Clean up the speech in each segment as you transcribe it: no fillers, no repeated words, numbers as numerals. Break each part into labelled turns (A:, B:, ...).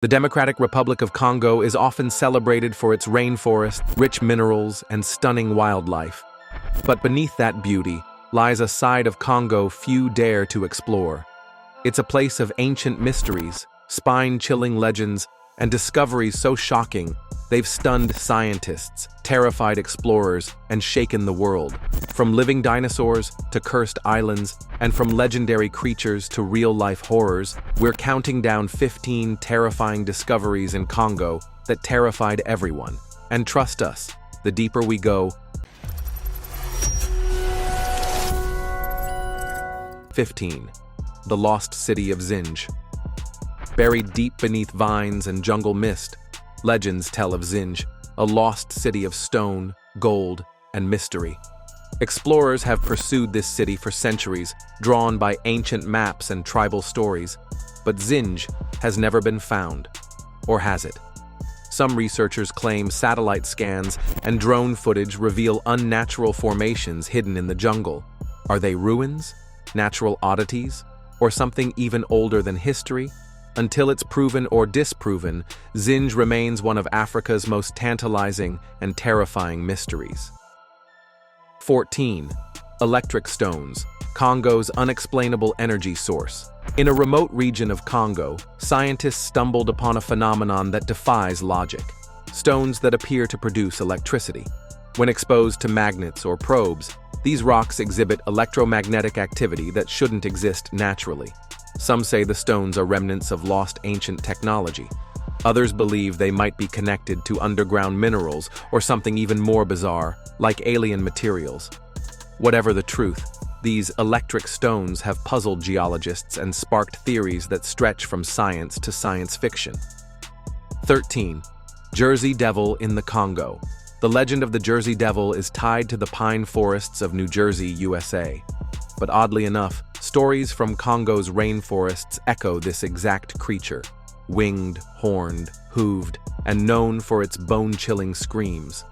A: The Democratic Republic of Congo is often celebrated for its rainforests, rich minerals, and stunning wildlife. But beneath that beauty lies a side of Congo few dare to explore. It's a place of ancient mysteries, spine-chilling legends, and discoveries so shocking they've stunned scientists, terrified explorers, and shaken the world. From living dinosaurs to cursed islands, and from legendary creatures to real-life horrors, we're counting down 15 terrifying discoveries in Congo that terrified everyone. And trust us, the deeper we go, 15. The Lost City of Zinj. Buried deep beneath vines and jungle mist, legends tell of Zinj, a lost city of stone, gold, and mystery. Explorers have pursued this city for centuries, drawn by ancient maps and tribal stories. But Zinj has never been found. Or has it? Some researchers claim satellite scans and drone footage reveal unnatural formations hidden in the jungle. Are they ruins, natural oddities, or something even older than history? Until it's proven or disproven, Zinj remains one of Africa's most tantalizing and terrifying mysteries. 14. Electric stones, Congo's unexplainable energy source. In a remote region of Congo, scientists stumbled upon a phenomenon that defies logic: stones that appear to produce electricity. When exposed to magnets or probes, these rocks exhibit electromagnetic activity that shouldn't exist naturally. Some say the stones are remnants of lost ancient technology. Others believe they might be connected to underground minerals or something even more bizarre, like alien materials. Whatever the truth, these electric stones have puzzled geologists and sparked theories that stretch from science to science fiction. 13. Jersey Devil in the Congo. The legend of the Jersey Devil is tied to the pine forests of New Jersey, USA. But oddly enough, stories from Congo's rainforests echo this exact creature: winged, horned, hooved, and known for its bone-chilling screams.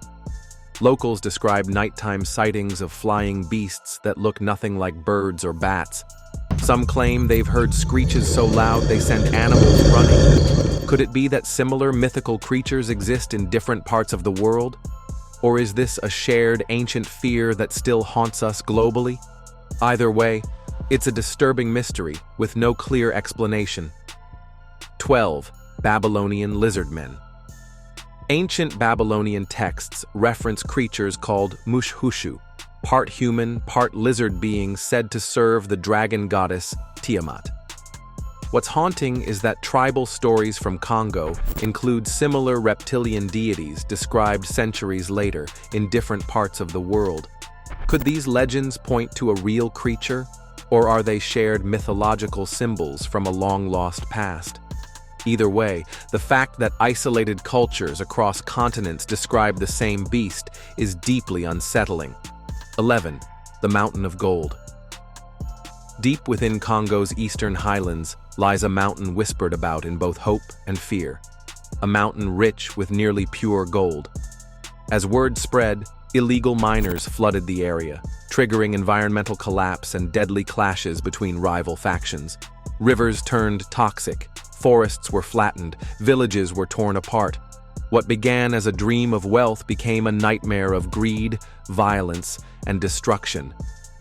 A: Locals describe nighttime sightings of flying beasts that look nothing like birds or bats. Some claim they've heard screeches so loud they send animals running. Could it be that similar mythical creatures exist in different parts of the world? Or is this a shared ancient fear that still haunts us globally? Either way, it's a disturbing mystery with no clear explanation. 12. Babylonian lizardmen. Ancient Babylonian texts reference creatures called mushhushu, part human, part lizard beings said to serve the dragon goddess Tiamat. What's haunting is that tribal stories from Congo include similar reptilian deities described centuries later in different parts of the world. Could these legends point to a real creature, or are they shared mythological symbols from a long-lost past? Either way, the fact that isolated cultures across continents describe the same beast is deeply unsettling. 11. The Mountain of Gold. Deep within Congo's eastern highlands lies a mountain whispered about in both hope and fear. A mountain rich with nearly pure gold. As word spread, illegal miners flooded the area, triggering environmental collapse and deadly clashes between rival factions. Rivers turned toxic, forests were flattened, villages were torn apart. What began as a dream of wealth became a nightmare of greed, violence, and destruction.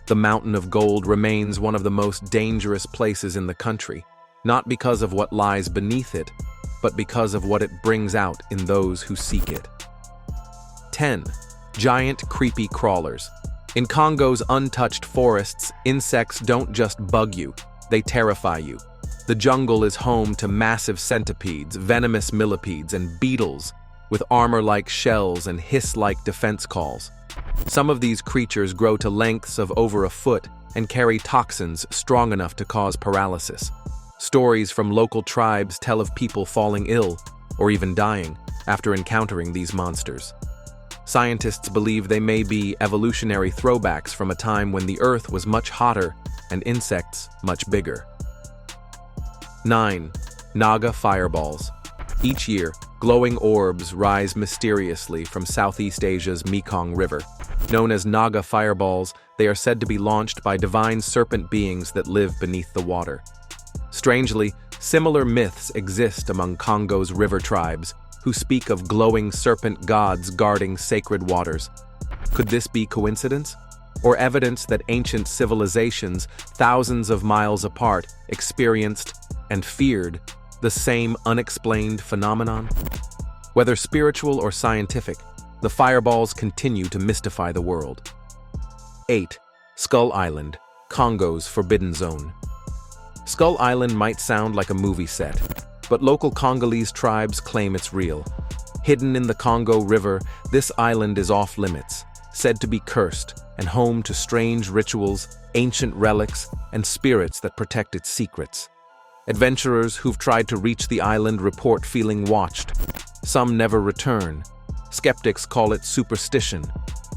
A: The Mountain of Gold remains one of the most dangerous places in the country, not because of what lies beneath it, but because of what it brings out in those who seek it. 10. Giant creepy crawlers. In Congo's untouched forests, insects don't just bug you, they terrify you. The jungle is home to massive centipedes, venomous millipedes, and beetles with armor-like shells and hiss-like defense calls. Some of these creatures grow to lengths of over a foot and carry toxins strong enough to cause paralysis. Stories from local tribes tell of people falling ill, or even dying, after encountering these monsters. Scientists believe they may be evolutionary throwbacks from a time when the Earth was much hotter and insects much bigger. 9. Naga fireballs. Each year, glowing orbs rise mysteriously from Southeast Asia's Mekong River. Known as Naga fireballs, they are said to be launched by divine serpent beings that live beneath the water. Strangely, Similar myths exist among Congo's river tribes, who speak of glowing serpent gods guarding sacred waters. Could this be coincidence? Or evidence that ancient civilizations, thousands of miles apart, experienced and feared the same unexplained phenomenon? Whether spiritual or scientific, the fireballs continue to mystify the world. 8. Skull Island, Congo's Forbidden Zone. Skull Island might sound like a movie set, but local Congolese tribes claim it's real. Hidden in the Congo River, this island is off-limits, said to be cursed, and home to strange rituals, ancient relics, and spirits that protect its secrets. Adventurers who've tried to reach the island report feeling watched. Some never return. Skeptics call it superstition.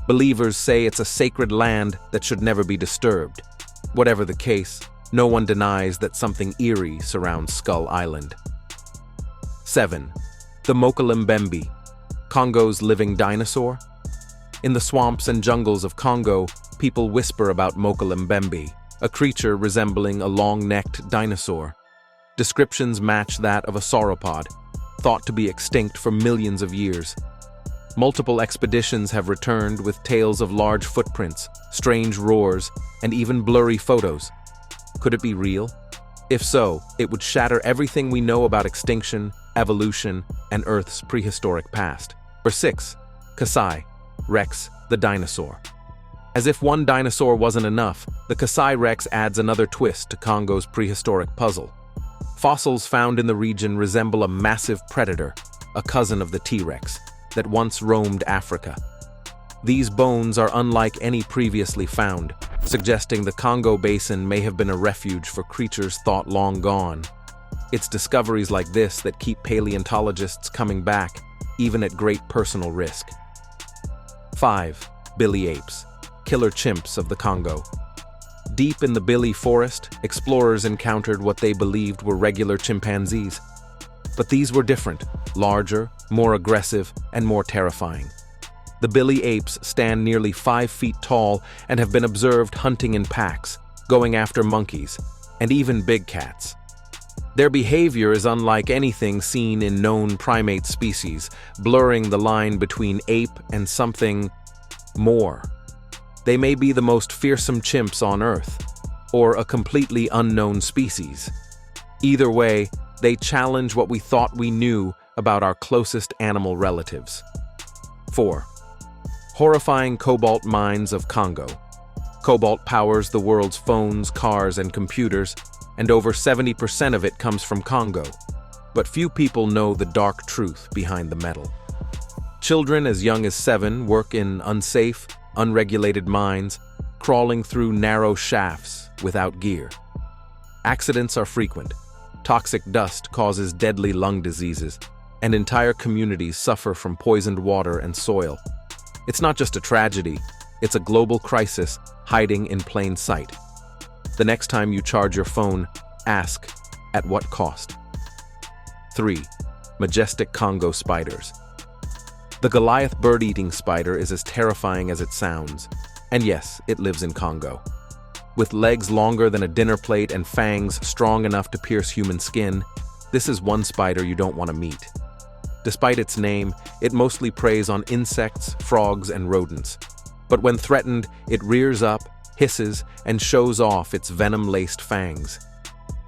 A: Believers say it's a sacred land that should never be disturbed. Whatever the case, no one denies that something eerie surrounds Skull Island. 7. The Mokele-Mbembe, Congo's living dinosaur. In the swamps and jungles of Congo, people whisper about Mokele-Mbembe, a creature resembling a long-necked dinosaur. Descriptions match that of a sauropod, thought to be extinct for millions of years. Multiple expeditions have returned with tales of large footprints, strange roars, and even blurry photos. Could it be real? If so, it would shatter everything we know about extinction, evolution, and Earth's prehistoric past. 6. Kasai Rex, the dinosaur. As if one dinosaur wasn't enough, the Kasai Rex adds another twist to Congo's prehistoric puzzle. Fossils found in the region resemble a massive predator, a cousin of the T-Rex, that once roamed Africa. These bones are unlike any previously found, suggesting the Congo Basin may have been a refuge for creatures thought long gone. It's discoveries like this that keep paleontologists coming back, even at great personal risk. 5. Billy Apes, killer chimps of the Congo. Deep in the Billy forest, explorers encountered what they believed were regular chimpanzees. But these were different, larger, more aggressive, and more terrifying. The Billy apes stand nearly 5 feet tall and have been observed hunting in packs, going after monkeys, and even big cats. Their behavior is unlike anything seen in known primate species, blurring the line between ape and something more. They may be the most fearsome chimps on Earth, or a completely unknown species. Either way, they challenge what we thought we knew about our closest animal relatives. 4. Horrifying cobalt mines of Congo. Cobalt powers the world's phones, cars, and computers, and over 70% of it comes from Congo. But few people know the dark truth behind the metal. Children as young as 7 work in unsafe, unregulated mines, crawling through narrow shafts without gear. Accidents are frequent. Toxic dust causes deadly lung diseases, and entire communities suffer from poisoned water and soil. It's not just a tragedy, it's a global crisis hiding in plain sight. The next time you charge your phone, ask, at what cost? 3. Majestic Congo spiders. The Goliath bird-eating spider is as terrifying as it sounds, and yes, it lives in Congo. With legs longer than a dinner plate and fangs strong enough to pierce human skin, this is one spider you don't want to meet. Despite its name, it mostly preys on insects, frogs, and rodents. But when threatened, it rears up, hisses, and shows off its venom-laced fangs.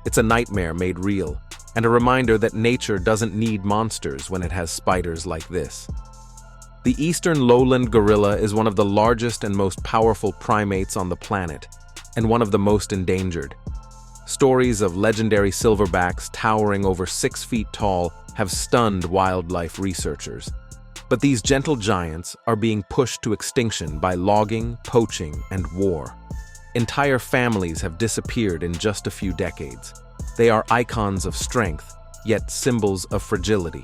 A: It's a nightmare made real, and a reminder that nature doesn't need monsters when it has spiders like this. The eastern lowland gorilla is one of the largest and most powerful primates on the planet, and one of the most endangered. Stories of legendary silverbacks towering over 6 feet tall have stunned wildlife researchers. But these gentle giants are being pushed to extinction by logging, poaching, and war. Entire families have disappeared in just a few decades. They are icons of strength, yet symbols of fragility.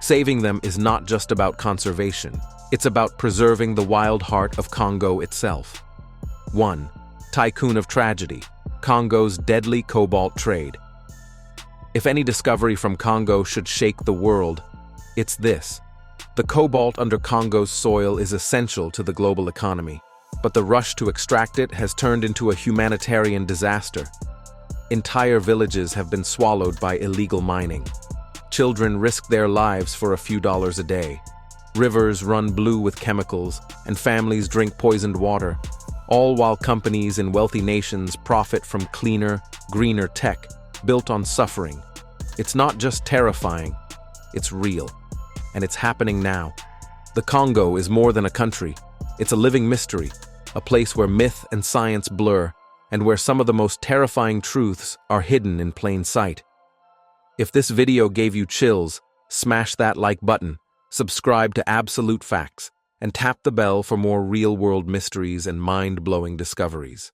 A: Saving them is not just about conservation, it's about preserving the wild heart of Congo itself. 1. Tycoon of Tragedy, Congo's deadly cobalt trade. If any discovery from Congo should shake the world, it's this. The cobalt under Congo's soil is essential to the global economy, but the rush to extract it has turned into a humanitarian disaster. Entire villages have been swallowed by illegal mining. Children risk their lives for a few dollars a day. Rivers run blue with chemicals, and families drink poisoned water, all while companies in wealthy nations profit from cleaner, greener tech built on suffering. It's not just terrifying, it's real. And it's happening now. The Congo is more than a country. It's a living mystery, a place where myth and science blur, and where some of the most terrifying truths are hidden in plain sight. If this video gave you chills, smash that like button, subscribe to Absolute Facts, and tap the bell for more real-world mysteries and mind-blowing discoveries.